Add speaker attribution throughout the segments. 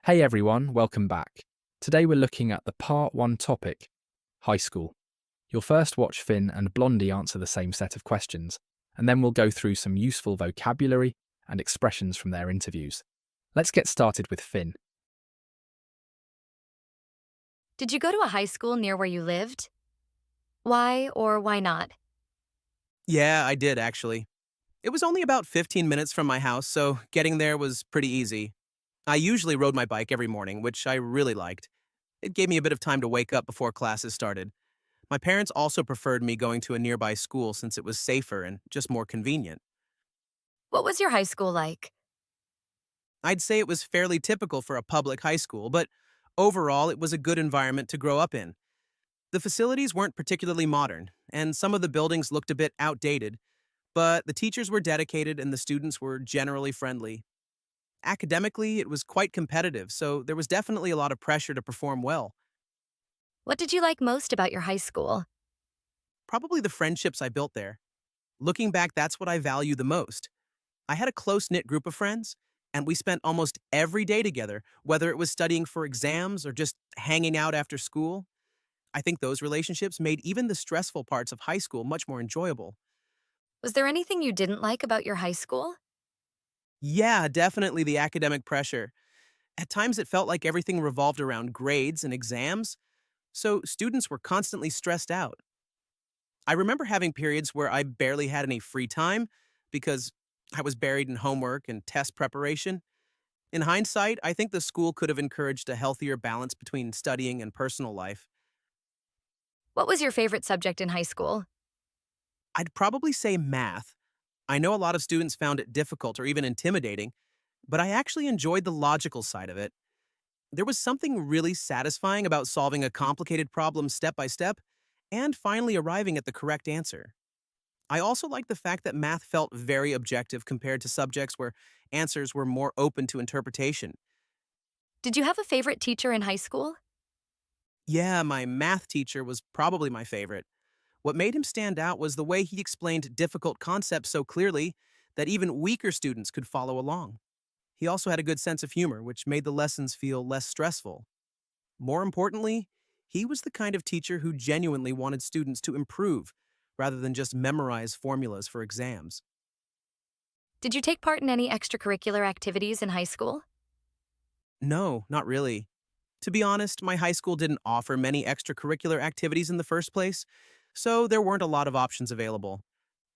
Speaker 1: Hey everyone, welcome back. Today we're looking at the part 1 topic, high school. You'll first watch Finn and Blondie answer the same set of questions, and then we'll go through some useful vocabulary and expressions from their interviews. Let's get started with Finn.
Speaker 2: Did you go to a high school near where you lived? Why or why not?
Speaker 3: Yeah, I did actually. It was only about 15 minutes from my house, so getting there was pretty easy. I usually rode my bike every morning, which I really liked. It gave me a bit of time to wake up before classes started. My parents also preferred me going to a nearby school since it was safer and just more convenient.
Speaker 2: What was your high school like?
Speaker 3: I'd say it was fairly typical for a public high school, but overall it was a good environment to grow up in. The facilities weren't particularly modern, and some of the buildings looked a bit outdated, but the teachers were dedicated and the students were generally friendly. Academically, it was quite competitive, so there was definitely a lot of pressure to perform well.
Speaker 2: What did you like most about your high school?
Speaker 3: Probably the friendships I built there. Looking back, that's what I value the most. I had a close knit group of friends, and we spent almost every day together, whether it was studying for exams or just hanging out after school. I think those relationships made even the stressful parts of high school much more enjoyable.
Speaker 2: Was there anything you didn't like about your high school?
Speaker 3: Yeah, definitely the academic pressure. At times, it felt like everything revolved around grades and exams, so students were constantly stressed out. I remember having periods where I barely had any free time because I was buried in homework and test preparation. In hindsight, I think the school could have encouraged a healthier balance between studying and personal life.
Speaker 2: What was your favorite subject in high school?
Speaker 3: I'd probably say math. I know a lot of students found it difficult or even intimidating, but I actually enjoyed the logical side of it. There was something really satisfying about solving a complicated problem step by step and finally arriving at the correct answer. I also liked the fact that math felt very objective compared to subjects where answers were more open to interpretation.
Speaker 2: Did you have a favorite teacher in high school?
Speaker 3: Yeah, my math teacher was probably my favorite. What made him stand out was the way he explained difficult concepts so clearly that even weaker students could follow along. He also had a good sense of humor, which made the lessons feel less stressful. More importantly, he was the kind of teacher who genuinely wanted students to improve rather than just memorize formulas for exams.
Speaker 2: Did you take part in any extracurricular activities in high school?
Speaker 3: No, not really. To be honest, my high school didn't offer many extracurricular activities in the first place, so there weren't a lot of options available.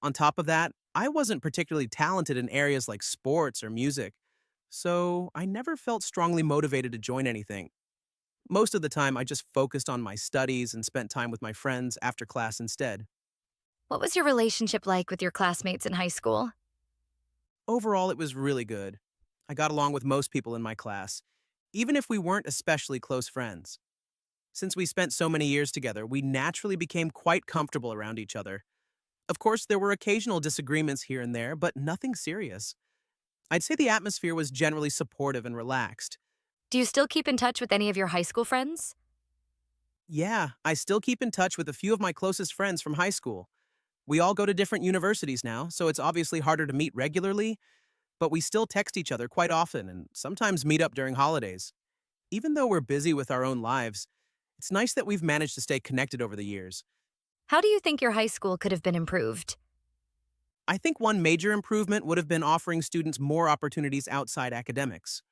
Speaker 3: On top of that, I wasn't particularly talented in areas like sports or music, so I never felt strongly motivated to join anything. Most of the time, I just focused on my studies and spent time with my friends after class instead.
Speaker 2: What was your relationship like with your classmates in high school?
Speaker 3: Overall, it was really good. I got along with most people in my class, even if we weren't especially close friends. Since we spent so many years together, we naturally became quite comfortable around each other. Of course, there were occasional disagreements here and there, but nothing serious. I'd say the atmosphere was generally supportive and relaxed.
Speaker 2: Do you still keep in touch with any of your high school friends?
Speaker 3: Yeah, I still keep in touch with a few of my closest friends from high school. We all go to different universities now, so it's obviously harder to meet regularly, but we still text each other quite often and sometimes meet up during holidays. Even though we're busy with our own lives, it's nice that we've managed to stay connected over the years.
Speaker 2: How do you think your high school could have been improved?
Speaker 3: I think one major improvement would have been offering students more opportunities outside academics.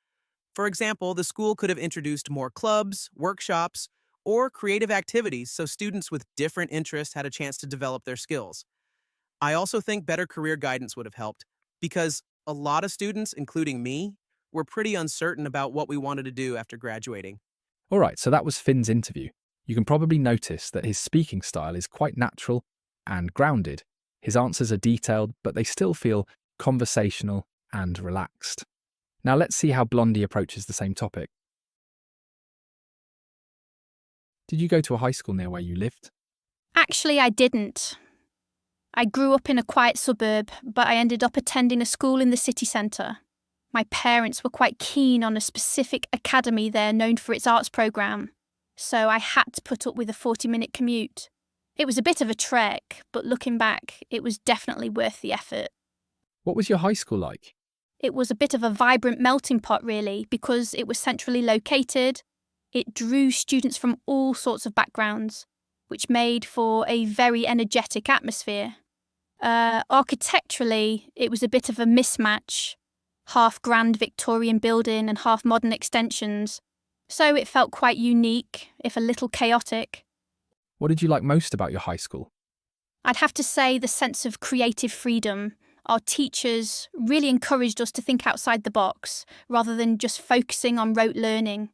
Speaker 3: For example, the school could have introduced more clubs, workshops, or creative activities so students with different interests had a chance to develop their skills. I also think better career guidance would have helped because a lot of students, including me, were pretty uncertain about what we wanted to do after graduating.
Speaker 1: Alright, so that was Finn's interview. You can probably notice that his speaking style is quite natural and grounded. His answers are detailed, but they still feel conversational and relaxed. Now let's see how Blondie approaches the same topic. Did you go to a high school near where you lived?
Speaker 4: Actually, I didn't. I grew up in a quiet suburb, but I ended up attending a school in the city centre. My parents were quite keen on a specific academy there known for its arts programme, so I had to put up with a 40-minute commute. It was a bit of a trek, but looking back, it was definitely worth the effort.
Speaker 1: What was your high school like?
Speaker 4: It was a bit of a vibrant melting pot, really, because it was centrally located. It drew students from all sorts of backgrounds, which made for a very energetic atmosphere. Architecturally, it was a bit of a mismatch, half grand Victorian building and half modern extensions, so it felt quite unique, if a little chaotic.
Speaker 1: What did you like most about your high school?
Speaker 4: I'd have to say the sense of creative freedom. Our teachers really encouraged us to think outside the box, rather than just focusing on rote learning.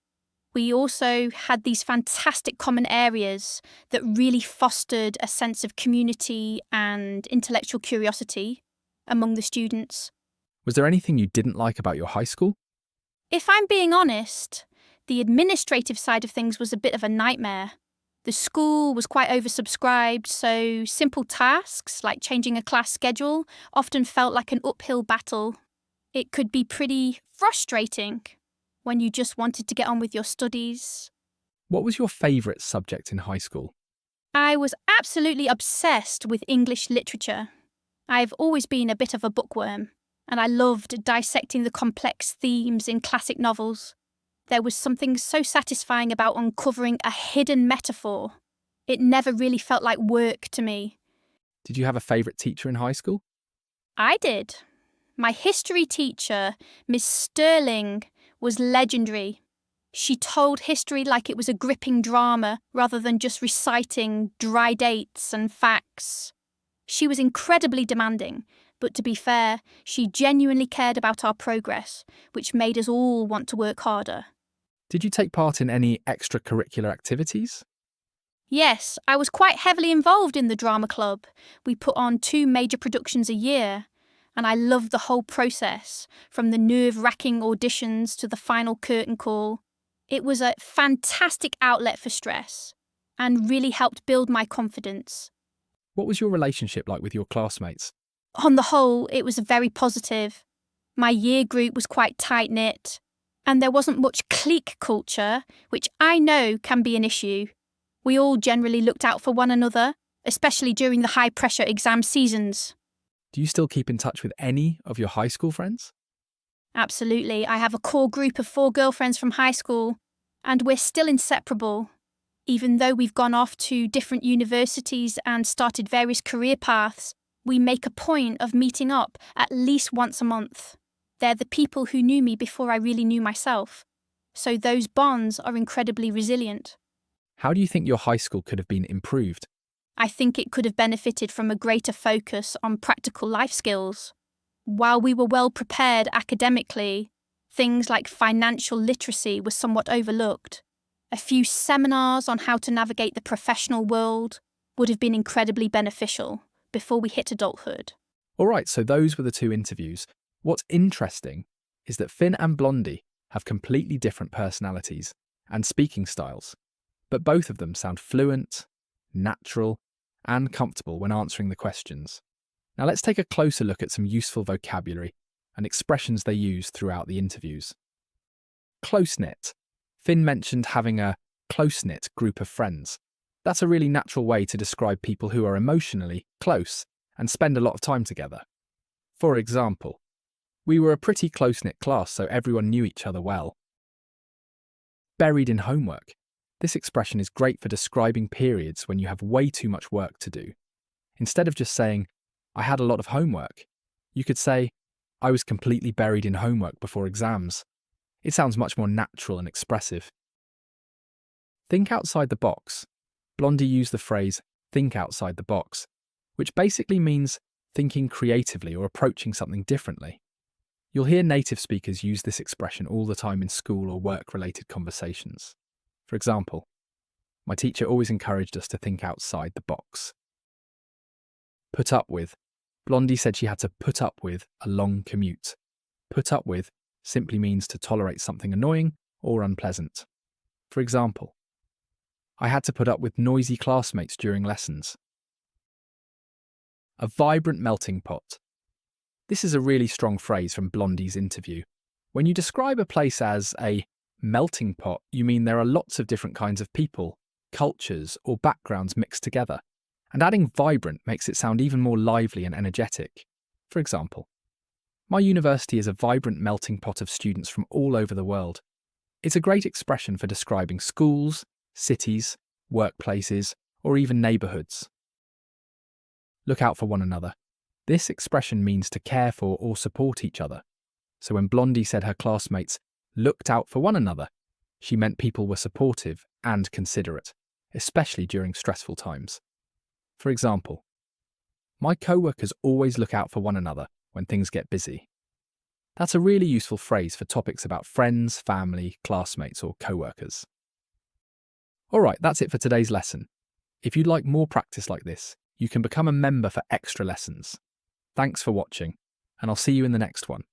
Speaker 4: We also had these fantastic common areas that really fostered a sense of community and intellectual curiosity among the students.
Speaker 1: Was there anything you didn't like about your high school?
Speaker 4: If I'm being honest, the administrative side of things was a bit of a nightmare. The school was quite oversubscribed, so simple tasks like changing a class schedule often felt like an uphill battle. It could be pretty frustrating when you just wanted to get on with your studies.
Speaker 1: What was your favourite subject in high school?
Speaker 4: I was absolutely obsessed with English literature. I've always been a bit of a bookworm, and I loved dissecting the complex themes in classic novels. There was something so satisfying about uncovering a hidden metaphor. It never really felt like work to me.
Speaker 1: Did you have a favourite teacher in high school?
Speaker 4: I did. My history teacher, Miss Sterling, was legendary. She told history like it was a gripping drama rather than just reciting dry dates and facts. She was incredibly demanding, but to be fair, she genuinely cared about our progress, which made us all want to work harder.
Speaker 1: Did you take part in any extracurricular activities?
Speaker 4: Yes, I was quite heavily involved in the drama club. We put on 2 major productions a year, and I loved the whole process, from the nerve-wracking auditions to the final curtain call. It was a fantastic outlet for stress, and really helped build my confidence.
Speaker 1: What was your relationship like with your classmates?
Speaker 4: On the whole, it was very positive. My year group was quite tight-knit, and there wasn't much clique culture, which I know can be an issue. We all generally looked out for one another, especially during the high-pressure exam seasons.
Speaker 1: Do you still keep in touch with any of your high school friends?
Speaker 4: Absolutely. I have a core group of 4 girlfriends from high school, and we're still inseparable. Even though we've gone off to different universities and started various career paths, we make a point of meeting up at least once a month. They're the people who knew me before I really knew myself. So those bonds are incredibly resilient.
Speaker 1: How do you think your high school could have been improved?
Speaker 4: I think it could have benefited from a greater focus on practical life skills. While we were well prepared academically, things like financial literacy were somewhat overlooked. A few seminars on how to navigate the professional world would have been incredibly beneficial before we hit adulthood.
Speaker 1: All right, so those were the 2 interviews. What's interesting is that Finn and Blondie have completely different personalities and speaking styles, but both of them sound fluent, natural, and comfortable when answering the questions. Now let's take a closer look at some useful vocabulary and expressions they use throughout the interviews. Close-knit. Finn mentioned having a close-knit group of friends. That's a really natural way to describe people who are emotionally close and spend a lot of time together. For example, we were a pretty close-knit class, so everyone knew each other well. Buried in homework. This expression is great for describing periods when you have way too much work to do. Instead of just saying, I had a lot of homework, you could say, I was completely buried in homework before exams. It sounds much more natural and expressive. Think outside the box. Blondie used the phrase, think outside the box, which basically means thinking creatively or approaching something differently. You'll hear native speakers use this expression all the time in school or work-related conversations. For example, my teacher always encouraged us to think outside the box. Put up with. Blondie said she had to put up with a long commute. Put up with simply means to tolerate something annoying or unpleasant. For example, I had to put up with noisy classmates during lessons. A vibrant melting pot. This is a really strong phrase from Blondie's interview. When you describe a place as a melting pot, you mean there are lots of different kinds of people, cultures, or backgrounds mixed together. And adding vibrant makes it sound even more lively and energetic. For example, My university is a vibrant melting pot of students from all over the world. It's a great expression for describing schools, cities, workplaces, or even neighbourhoods. Look out for one another. This expression means to care for or support each other. So when Blondie said her classmates looked out for one another, she meant people were supportive and considerate, especially during stressful times. For example, my co-workers always look out for one another when things get busy. That's a really useful phrase for topics about friends, family, classmates, or co-workers. Alright, that's it for today's lesson. If you'd like more practice like this, you can become a member for extra lessons. Thanks for watching, and I'll see you in the next one.